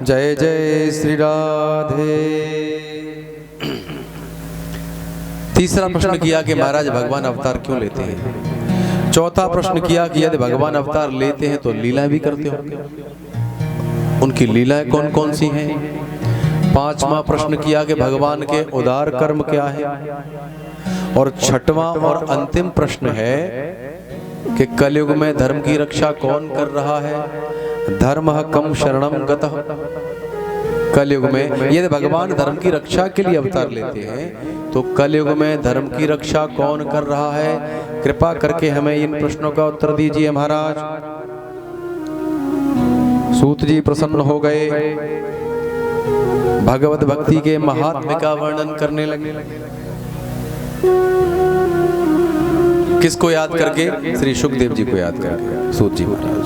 जय जय श्री राधे। तीसरा प्रश्न किया कि महाराज भगवान अवतार क्यों लेते हैं। चौथा प्रश्न किया कि यदि भगवान अवतार लेते हैं तो लीलाएं भी करते हो, उनकी लीलाएं कौन कौन सी हैं। पांचवा प्रश्न किया कि भगवान के उदार कर्म क्या है। और छठवां और अंतिम प्रश्न है कि कलयुग में धर्म की रक्षा कौन कर रहा है। धर्मः कम शरणम गतः। कलयुग में यदि भगवान धर्म की रक्षा के लिए अवतार लेते हैं तो कलयुग में धर्म की रक्षा कौन कर रहा है। कृपा करके हमें इन प्रश्नों का उत्तर दीजिए महाराज। सूत जी प्रसन्न हो गए, भगवत भक्ति के महात्म्य का वर्णन करने लगे। किसको याद करके? श्री सुखदेव जी को याद करके। सूत जी महाराज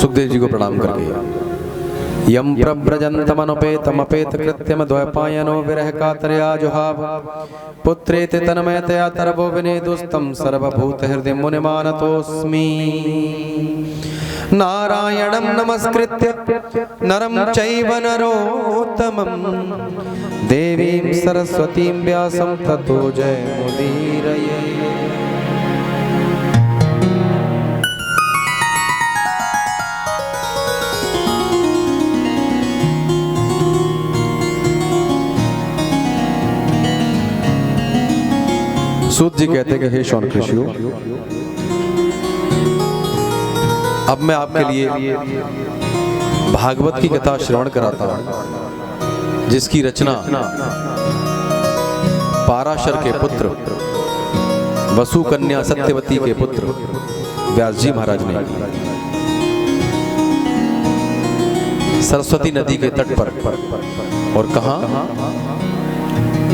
सुखदेव जी को प्रणाम करके यम प्रव्रजन्तमनुपेतमपेत कृत्यम द्वैपायनो विरह कातरया जुहाव पुत्रेति तन्मयतया तरवो विनेदुस्तं सर्वभूत हृदय मुनिमानतोऽस्मि। नारायणं नमस्कृत्य नरं चैव नरोत्तमं देवीं सरस्वतीं व्यासं ततो जयमुदीरये। सूत जी कहते हैं कि हे शौनक ऋषियों, अब मैं आपके लिए भागवत की कथा श्रवण कराता हूं, जिसकी रचना पाराशर के पुत्र वसु कन्या सत्यवती के पुत्र व्यास जी महाराज ने की। सरस्वती नदी के तट पर और कहां?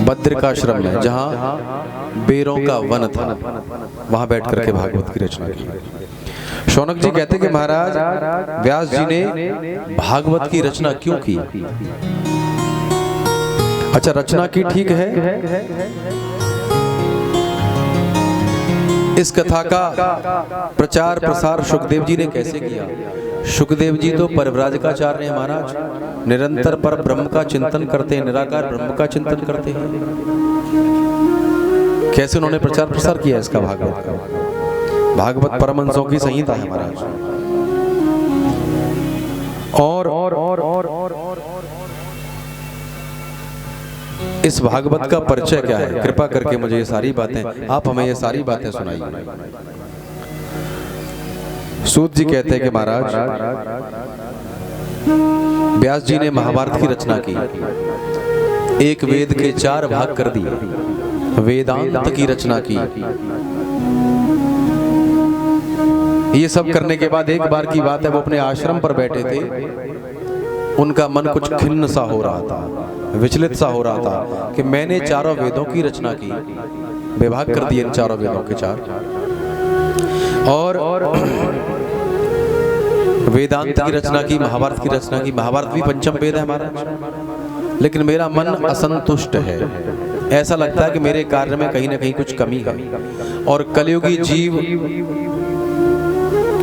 बद्रिकाश्रम में, जहां बेरों का वन था, वहां बैठ करके भागवत की रचना की। शौनक जी कहते कि महाराज व्यास जी ने भागवत की रचना क्यों की। अच्छा, रचना की ठीक है। इस कथा का प्रचार प्रसार सुखदेव जी ने कैसे किया। सुखदेव जी तो परिव्राजकाचार्य हैं महाराज, निरंतर पर ब्रह्म का चिंतन करते हैं, निराकार ब्रह्म का चिंतन करते हैं। कैसे उन्होंने प्रचार प्रसार किया इसका भागवत का। भागवत परमहंसों की संहिता है महाराज। और इस भागवत का परिचय क्या है। कृपा करके मुझे ये सारी बातें, आप हमें ये सारी बातें सुनाइए। सूत जी कहते हैं कि महाराज व्यास जी ने महाभारत की रचना की, एक वेद के 4 भाग कर दिए, वेदांत की रचना की। ये सब करने के बाद एक बार की बात है, वो अपने आश्रम पर बैठे थे, उनका मन कुछ खिन्न सा हो रहा था, विचलित सा हो रहा था कि मैंने 4 वेदों की रचना की, विभाग कर दिए इन 4 वेदों के 4, और वेदांत की रचना की, महाभारत की रचना की। महाभारत भी पंचम वेद है महाराज, लेकिन मेरा मन असंतुष्ट है। ऐसा लगता है कि मेरे कार्य में कहीं ना कहीं कुछ कमी है, और कलयुगी जीव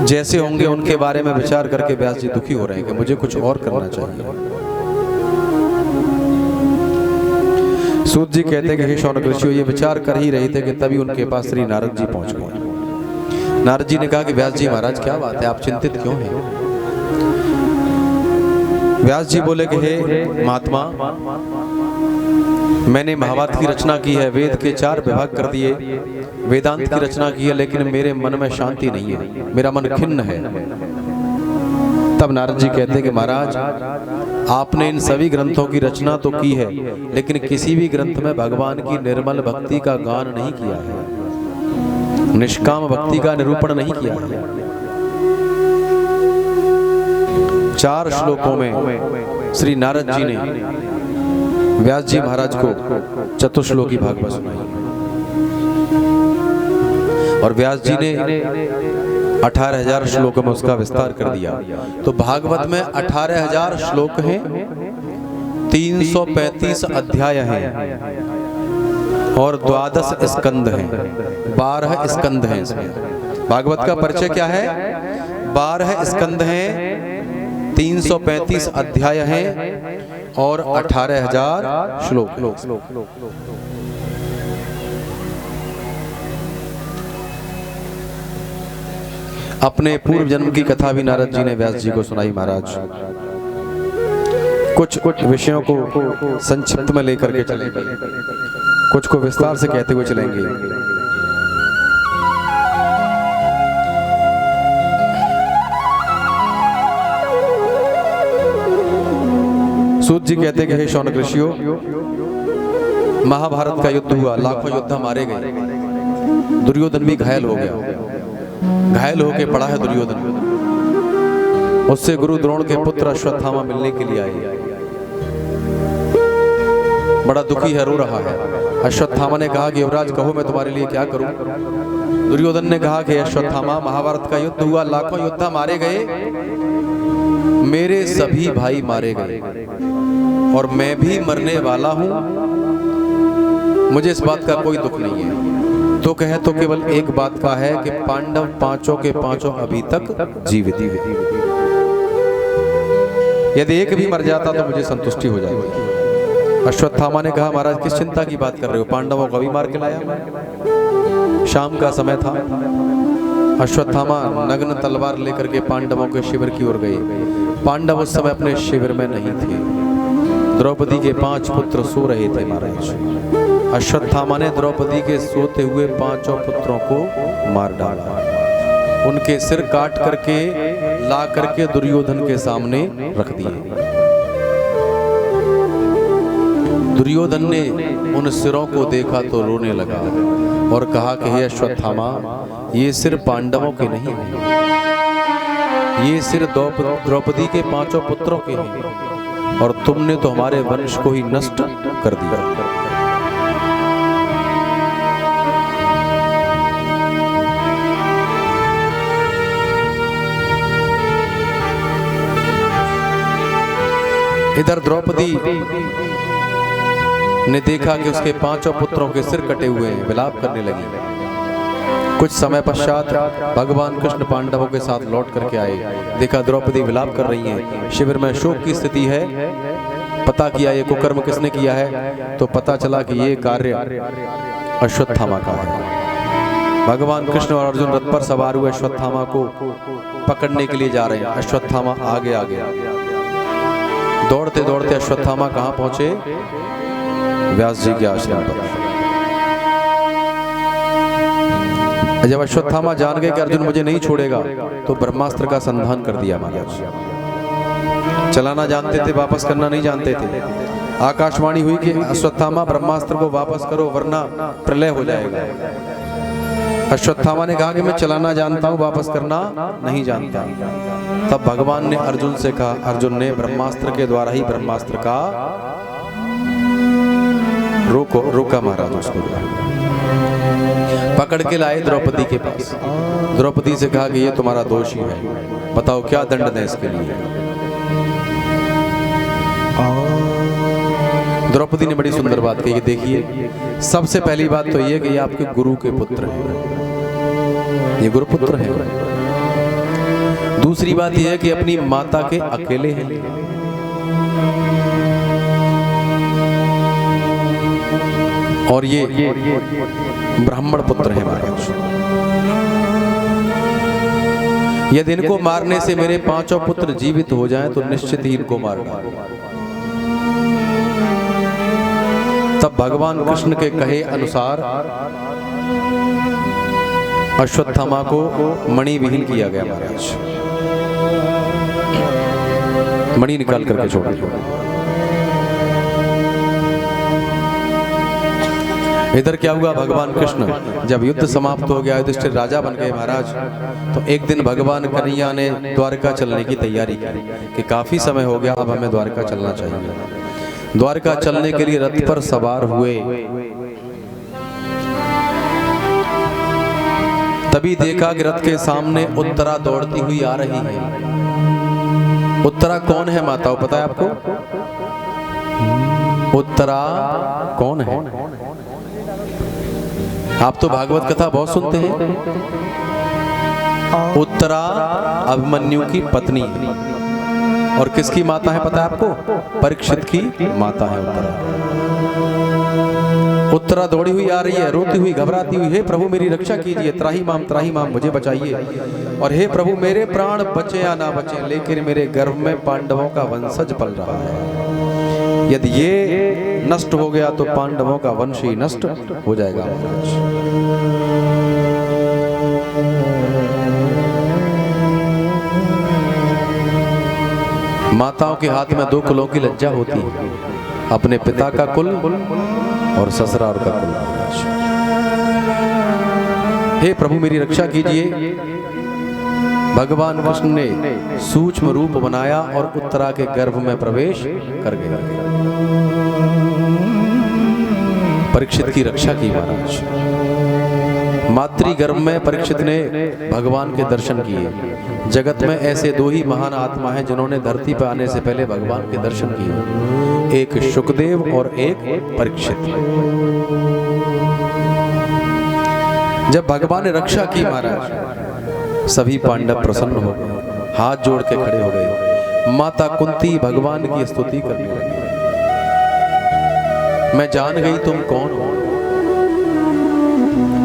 जैसे होंगे उनके बारे में विचार करके व्यास जी दुखी हो रहे हैं कि मुझे कुछ और करना चाहिए। सूत जी कहते हैं कि हे शौनक ऋषियों, ये विचार कर ही रहे थे कि तभी उनके पास श्री नारद जी पहुंच गए। नारद जी ने कहा कि व्यास जी महाराज क्या बात है, आप चिंतित क्यों हैं। व्यास जी बोले कि हे महात्मा, मैंने महाभारत की रचना की है, वेद के 4 विभाग कर दिए, वेदांत की रचना की है, लेकिन मेरे मन में शांति नहीं है, मेरा मन खिन्न है। तब नारद जी कहते हैं कि महाराज, आपने इन सभी ग्रंथों की रचना तो की है, लेकिन किसी भी ग्रंथ में भगवान की निर्मल भक्ति का गान नहीं किया है, निष्काम भक्ति का निरूपण नहीं किया है। 4 श्लोकों में श्री नारद जी ने व्यास जी महाराज को चतुश्लोकी भागवत सुनाई, और व्यास जी ने 18,000 श्लोकों में उसका विस्तार कर दिया। तो भागवत में 18,000 श्लोक हैं, 335 अध्याय हैं, और 12 स्कंद हैं, 12 स्कंद हैं इसमें। भागवत का परिचय क्या है? 12 स्कंद हैं, 335 अध्याय हैं और 18,000 श्लोक। अपने पूर्व जन्म की कथा भी नारद जी ने व्यास जी को सुनाई महाराज। कुछ विषयों को संक्षिप्त में लेकर के चलेंगे, कुछ को विस्तार से कहते हुए चलेंगे। सूत जी कहते कि हे शौनक ऋषियों, महाभारत का युद्ध हुआ, लाखों योद्धा मारे गए, दुर्योधन भी घायल हो गया। घायल होके पड़ा है दुर्योधन। उससे गुरु द्रोण के पुत्र अश्वत्थामा मिलने के लिए आए। बड़ा दुखी है, रो रहा है। अश्वत्थामा ने कहा कि युवराज कहो मैं तुम्हारे लिए क्या करूं। दुर्योधन ने कहा कि अश्वत्थामा, महाभारत का युद्ध हुआ, लाखों योद्धा मारे गए, मेरे सभी भाई मारे गए और मैं भी मरने वाला हूं। मुझे इस बात का कोई दुख नहीं है। तो कहे तो केवल एक बात का है कि पांडव पांचों के पांचों अभी तक जीवित। यदि एक भी मर जाता तो मुझे संतुष्टि हो जाएगी। अश्वत्थामा ने कहा महाराज किस चिंता की बात कर रहे हो, पांडवों को अभी मार के लाया। शाम का समय था। अश्वत्थामा नग्न तलवार लेकर के पांडवों के शिविर की ओर गए। पांडव उस समय अपने शिविर में नहीं थे। द्रौपदी के 5 पुत्र सो रहे थे महाराज। अश्वत्थामा ने द्रौपदी के सोते हुए 5 पुत्रों को मार डाला। उनके सिर काट करके ला करके दुर्योधन के सामने रख दिए। दुर्योधन ने उन सिरों को देखा तो रोने लगा और कहा कि हे अश्वत्थामा, ये सिर पांडवों के नहीं हैं, ये सिर द्रौपदी के 5 पुत्रों के हैं और तुमने तो हमारे वंश को ही नष्ट कर दिया। इधर द्रौपदी ने देखा कि उसके 5 पुत्रों के सिर कटे हुए हैं, विलाप करने लगी। कुछ समय पश्चात भगवान कृष्ण पांडवों के साथ लौट करके आए। देखा द्रौपदी विलाप कर रही हैं, शिविर में शोक की स्थिति है। पता किया ये कुकर्म किसने किया है, तो पता चला कि ये कार्य अश्वत्थामा का है। भगवान कृष्ण और अर्जुन रथ पर सवार हुए अश्वत्थामा को पकड़ने के लिए जा रहे हैं। अश्वत्थामा आगे आ गया। दौड़ते दौड़ते अश्वत्थामा कहाँ पहुंचे? व्यास जी के आश्रम पर। जब अश्वत्थामा जान गए कि अर्जुन मुझे नहीं छोड़ेगा, तो ब्रह्मास्त्र का संधान कर दिया महाराज। चलाना जानते थे, वापस करना नहीं जानते थे। आकाशवाणी हुई कि अश्वत्थामा ब्रह्मास्त्र को वापस करो वरना प्रलय हो जाएगा। अश्वत्थामा ने कहा कि मैं चलाना जानता हूं, वापस करना नहीं जानता। तब भगवान ने अर्जुन से कहा, अर्जुन ने ब्रह्मास्त्र के द्वारा ही ब्रह्मास्त्र का रोका महाराज। उसको पकड़ के लाए द्रौपदी के पास। द्रौपदी से कहा कि ये तुम्हारा दोष ही है, बताओ क्या दंड दें इसके लिए। द्रौपदी ने बड़ी सुंदर बात कही, देखिए सबसे पहली बात तो ये कि ये आपके गुरु के पुत्र हैं, ये गुरुपुत्र हैं। दूसरी बात यह है कि अपनी माता के अकेले हैं। और ये ब्राह्मण पुत्र है महाराज। यदि इनको मारने से मेरे 5 पुत्र जीवित हो जाएं तो निश्चित ही इनको मार डालो। तब भगवान कृष्ण के कहे अनुसार अश्वत्थामा को मणि विहीन किया गया महाराज। मणि निकाल करके छोड़ दिया। इधर क्या हुआ? भगवान कृष्ण जब युद्ध समाप्त हो गया, युधिष्ठिर राजा बन गए महाराज, तो एक दिन भगवान कन्हैया ने द्वारका चलने की तैयारी की कि काफी समय हो गया, अब हमें द्वारका चलना चाहिए। द्वारका चलने के लिए रथ पर सवार हुए। तभी देखा कि रथ के सामने उत्तरा दौड़ती हुई आ रही है। उत्तरा कौन है माताओं, पता है आपको? उत्तरा कौन है? आप तो भागवत कथा बहुत सुनते हैं। उत्तरा अभिमन्यु की पत्नी है। और किसकी माता है पता है आपको? परीक्षित की माता है उत्तरा। उत्तरा दौड़ी हुई आ रही है, रोती हुई, घबराती हुई, हे प्रभु मेरी रक्षा कीजिए, त्राही माम मुझे बचाइए। और हे प्रभु मेरे प्राण बचे या ना बचे, लेकिन मेरे गर्भ में पांडवों का वंशज पल रहा है। यदि ये नष्ट हो गया तो पांडवों का वंश ही नष्ट हो जाएगा। माताओं के हाथ में 2 कुलों की लज्जा होती है, अपने पिता का कुल और ससुराल का कुल। हे प्रभु मेरी रक्षा कीजिए। भगवान कृष्ण ने सूक्ष्म रूप बनाया और उत्तरा के गर्भ में प्रवेश कर गया। परीक्षित की रक्षा की महाराज। मातृ गर्भ में परीक्षित ने भगवान के दर्शन किए। जगत में ऐसे 2 ही महान आत्मा हैं जिन्होंने धरती पर आने से पहले भगवान के दर्शन किए, एक शुकदेव और एक परीक्षित। जब भगवान ने रक्षा की महाराज, सभी पांडव प्रसन्न हो गए, हाथ जोड़ के खड़े हो गए। माता कुंती भगवान की स्तुति करने लगी, मैं जान गई तुम कौन हो।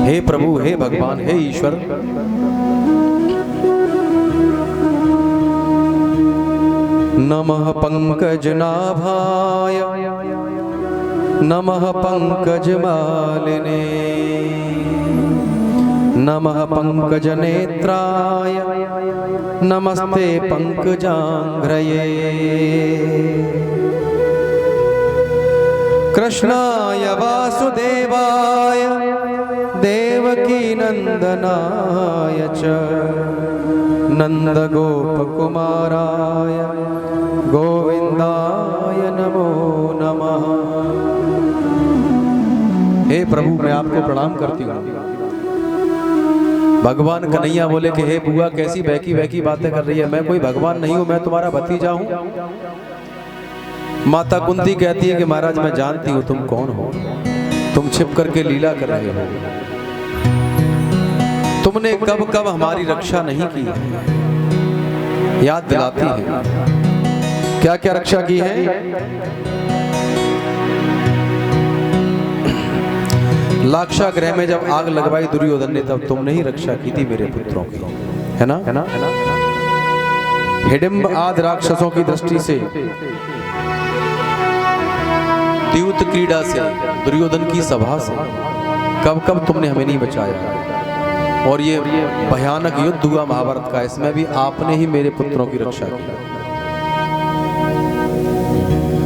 हे प्रभु, हे भगवान, हे ईश्वर, नमः पंकजनाभाय नमः पंकजमालिने नमः पंकजनेत्राय नमस्ते पंकजांघ्रये कृष्णाय वासुदेवाय देवकी नंदनाय च नंदगोपकुमाराय गोविंदाय नमो नमः। हे प्रभु मैं आपको प्रणाम करती हूँ। भगवान कन्हैया बोले कि हे बुआ कैसी बहकी बहकी बातें कर रही है, मैं कोई भगवान नहीं हूँ, मैं तुम्हारा भतीजा हूँ। माता कुंती कहती है कि महाराज मैं जानती हूँ तुम कौन हो, तुम छिप करके लीला कर रहे हो, तुमने कब कब हमारी रक्षा नहीं की है। याद दिलाती है क्या क्या रक्षा की है। लाक्षागृह में जब आग लगवाई दुर्योधन ने, तब तुमने ही रक्षा की थी मेरे पुत्रों की, है ना? हिडिंब आदि राक्षसों की दृष्टि से, द्यूत क्रीड़ा से, दुर्योधन की सभा से कब कब तुमने हमें नहीं बचाया। और ये भयानक युद्ध हुआ महाभारत का, इसमें भी आपने ही मेरे पुत्रों की रक्षा की।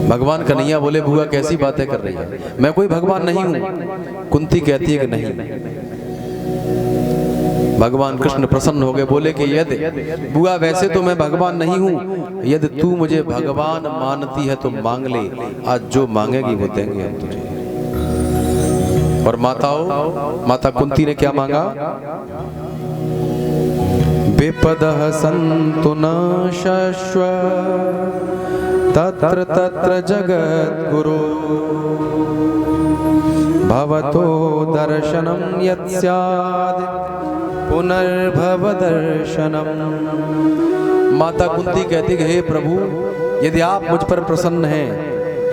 भगवान कन्हैया बोले बुआ कैसी बातें कर रही है, मैं कोई भगवान नहीं हूं। कुंती कहती है कि नहीं। भगवान कृष्ण प्रसन्न हो गए, बोले कि यदि बुआ वैसे तो मैं भगवान नहीं हूं, यदि तू मुझे भगवान मानती है तो मांग ले, आज जो मांगेगी वो देंगे हम तुझे। और माता कुंती ने क्या मांगा? विपदः सन्तु न शश्व तत्र तत्र जगद्गुरो भवतो दर्शनं यत्स्याद् पुनर्भव दर्शनम। माता कुंती कहती कि हे प्रभु यदि आप मुझ पर प्रसन्न हैं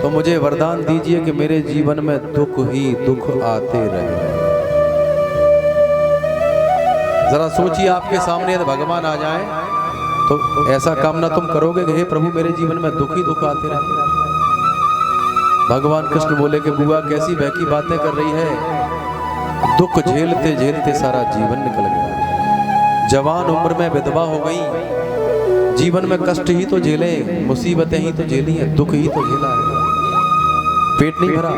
तो मुझे वरदान दीजिए कि मेरे जीवन में दुख ही दुख आते रहे। जरा सोचिए आपके सामने यदि भगवान आ जाए तो ऐसा कामना तुम करोगे कि हे प्रभु मेरे जीवन में दुख ही दुख आते रहे। भगवान कृष्ण बोले कि बुआ कैसी बहकी बातें कर रही है, दुख झेलते झेलते सारा जीवन निकल गया। जवान उम्र में विधवा हो गई, जीवन में कष्ट ही तो झेले, मुसीबतें ही तो झेली हैं, दुख ही तो झेला है, पेट नहीं भरा।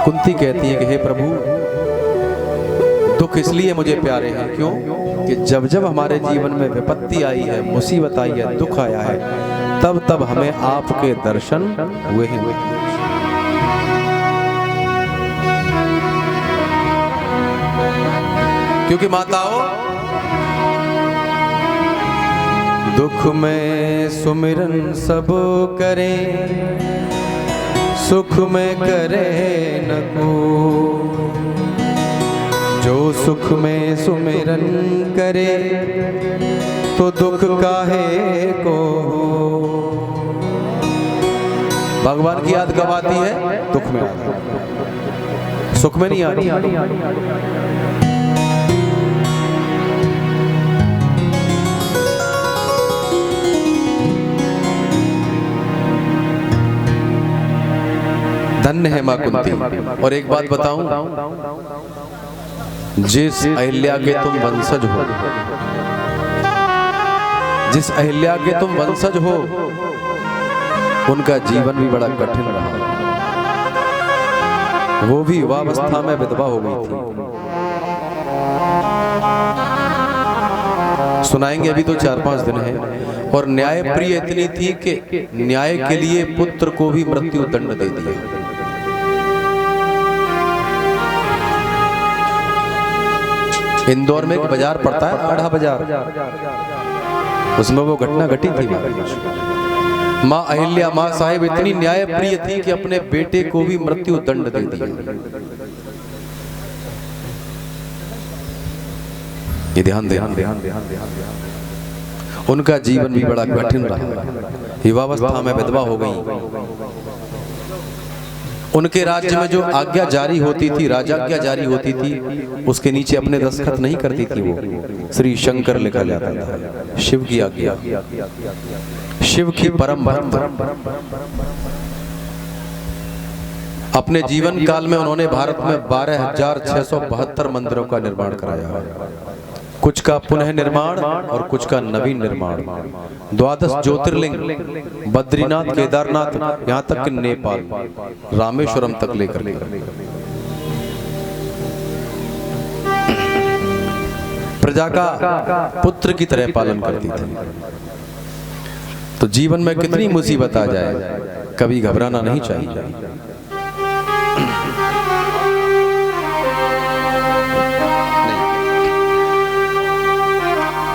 कुंती कहती है कि हे प्रभु दुख इसलिए मुझे प्यारे हैं, क्यों कि जब जब हमारे जीवन में विपत्ति आई है, मुसीबत आई है, दुख आया है, तब तब हमें आपके दर्शन हुए हैं। क्योंकि माताओं दुख में सुमिरन सब करें, सुख में करे न को, जो सुख में सुमिरन करे तो दुख काहे को। भगवान की याद कब आती है? दुख में आती है, सुख में नहीं आती। धन्य है मां कुंती। और एक बात बताऊं, जिस अहिल्या के तुम वंशज हो, जिस अहिल्या के तुम वंशज हो, उनका जीवन भी बड़ा कठिन रहा। वो भी युवावस्था में विधवा हो गई थी। सुनाएंगे, अभी तो 4-5 दिन है। और न्याय प्रिय इतनी थी कि न्याय के लिए पुत्र को भी मृत्यु दंड दे दिया। इंदौर में एक बाजार पड़ता है, आढ़ा बाजार, उसमें वो घटना घटी थी। मां अहिल्या, मां साहिब इतनी न्याय प्रिय थी कि अपने बेटे को भी मृत्यु दंड दे दिया। ये ध्यान दे। उनका जीवन भी बड़ा कठिन रहा। युवावस्था में विधवा हो गई। उनके राज्य में जो आज्ञा जारी होती थी, राजाज्ञा जारी होती थी, उसके नीचे अपने दस्तखत नहीं करती थी। वो श्री शंकर लिखा जाता था। शिव की आज्ञा, शिव की परम भक्त। अपने जीवन काल में उन्होंने भारत में 12,672 मंदिरों का निर्माण कराया। कुछ का पुनः निर्माण और कुछ का नवीन निर्माण। 12 ज्योतिर्लिंग, बद्रीनाथ, केदारनाथ, यहाँ तक कि नेपाल, रामेश्वरम तक लेकर प्रजा का पुत्र की तरह पालन करती थी। तो जीवन में कितनी मुसीबत आ जाए, कभी घबराना नहीं चाहिए।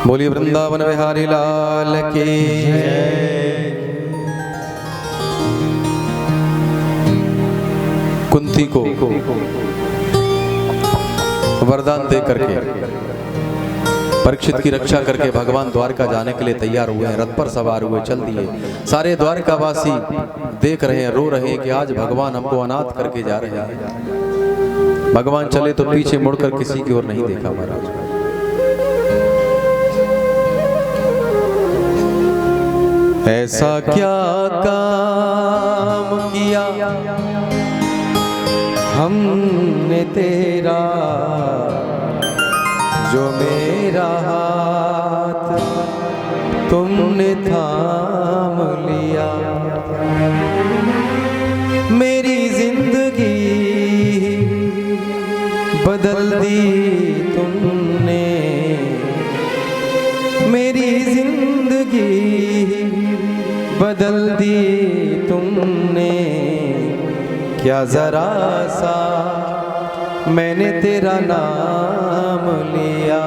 बोलिए वृंदावन बिहारी लाल की। कुंती को वरदान दे करके, परीक्षित की रक्षा करके भगवान द्वारका जाने के लिए तैयार हुए हैं। रथ पर सवार हुए, चल दिए। सारे द्वारकावासी देख रहे हैं, रो रहे हैं कि आज भगवान हमको अनाथ करके जा रहे हैं। भगवान चले तो पीछे मुड़कर किसी की ओर नहीं देखा महाराज। ऐसा क्या काम किया हमने तेरा, जो मेरा हाथ तुमने थाम लिया। मेरी जिंदगी बदल दी तुमने, मेरी जिंदगी बदल दी तुमने। क्या जरा सा मैंने तेरा नाम लिया।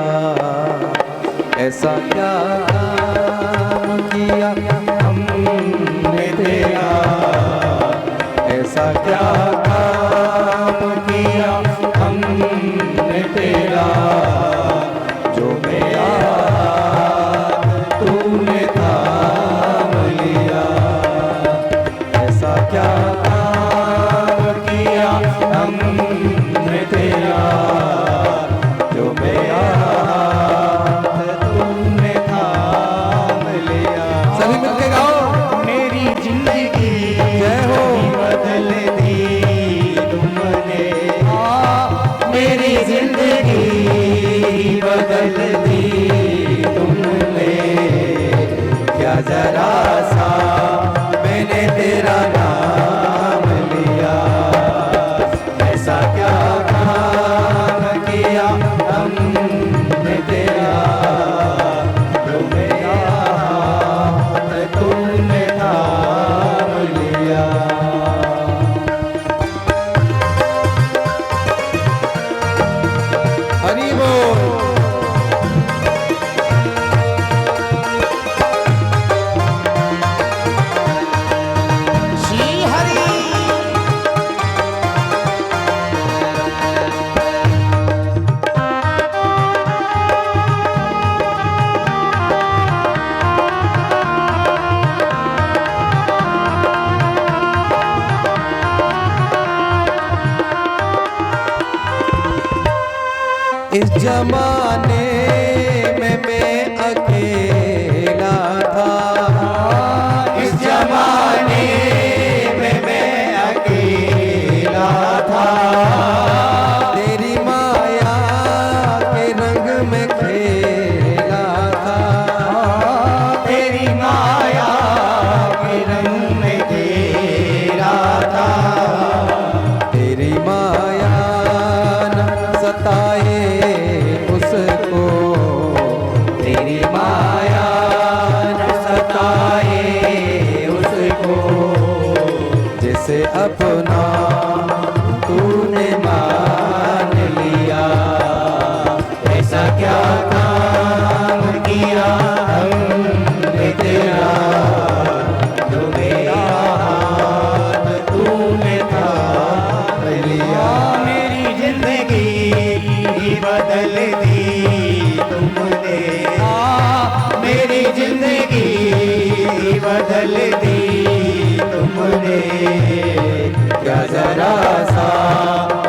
ऐसा क्या काम किया हमने तेरा, ऐसा क्या काम किया हमने तेरा, जो मेरा तूने थाम लिया। ऐसा क्या काम किया हमने तेरा, जो मेरा तूने थाम लिया। सभी मिलके गाओ। मेरी जिंदगी जय हो बदल दी तुमने, मेरी जिंदगी बदल दी तुमने। क्या जरा सा मैंने तेरा नाम लिया। ऐसा क्या काम किया हमने तेरा, जो मेरा तुमने थाम लिया। हरि बोल। जमाने में मैं अकेला था, इस जमाने में मैं अकेला था। तेरी माया के रंग में खेला था, तेरी माया के रंग में खेला था। तेरी माया न सताए उसको, तेरी माया न सताए उसको, जिसे अपना तूने मान लिया। ऐसा क्या काम किया हमने तेरा, जो मेरा हाथ तूने थाम लिया। मेरी जिंदगी बदल दी तुमने, मेरी जिंदगी बदल दी तुमने। क्या जरा सा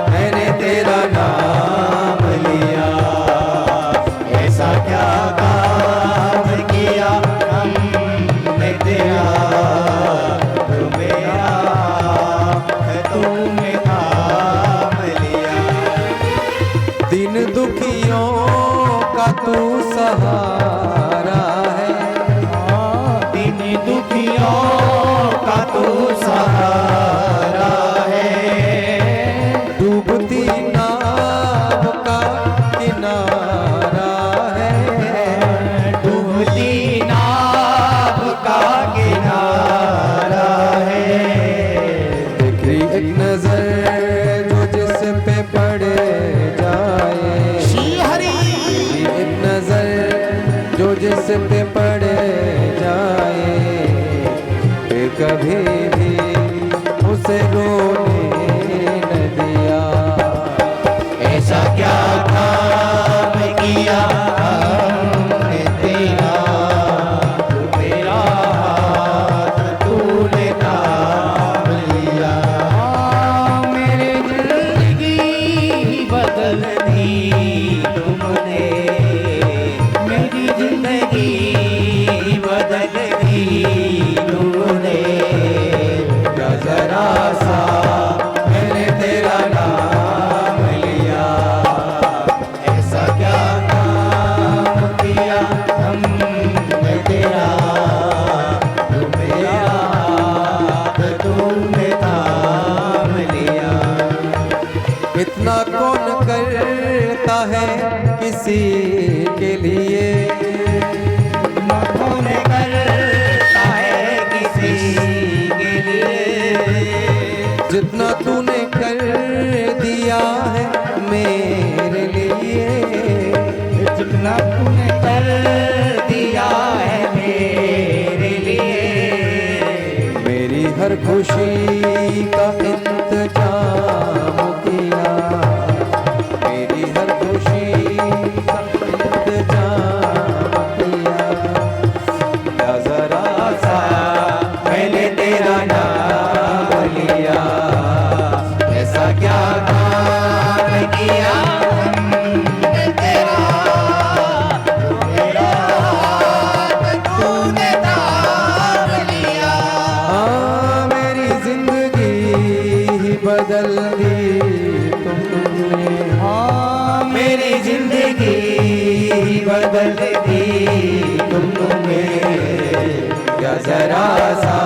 मैंने तेरा नाम लिया, ऐसा क्या काम किया हमने तेरा, जो मेरा तुमने थाम लिया। दिन दुखियों का तू सहारा है, दिन दुखियों का तू सहारा है। डूबती नाव का किनारा है, डूबती नाव का किनारा है। तेरी एक नजर जो जिस पे पड़े जाए, हरी तेरी एक नजर जो जिस पे पड़े जाए, फिर कभी भी उसे रोने न दिया। ऐसा क्या काम किया हमने तेरा, जो मेरा हाथ तूने थाम लिया। मेरी जिंदगी बदल दी तुमने, मेरी जिंदगी बदल दी तुमने। क्या जरा सा मैंने तेरा नाम लिया, ऐसा क्या काम किया हमने तेरा, जो मेरा हाथ तूने थाम लिया। इतना कौन करता है किसी के लिए, कौन करता है किसी के लिए, जितना तूने कर दिया है मेरे लिए। जितना तूने कर दिया है मेरे लिए। मेरी हर खुशी का इंतजाम किया, मेरी हर खुशी का इंतजाम किया। क्या जरा सा मैंने तेरा नाम लिया, ऐसा क्या काम किया हमने तेरा, जो मेरा हाथ तूने थाम लिया। हाँ, मेरी जिंदगी ही बदल दी तुमने। हाँ, मेरी जिंदगी बदल दी तुमने। क्या जरा सा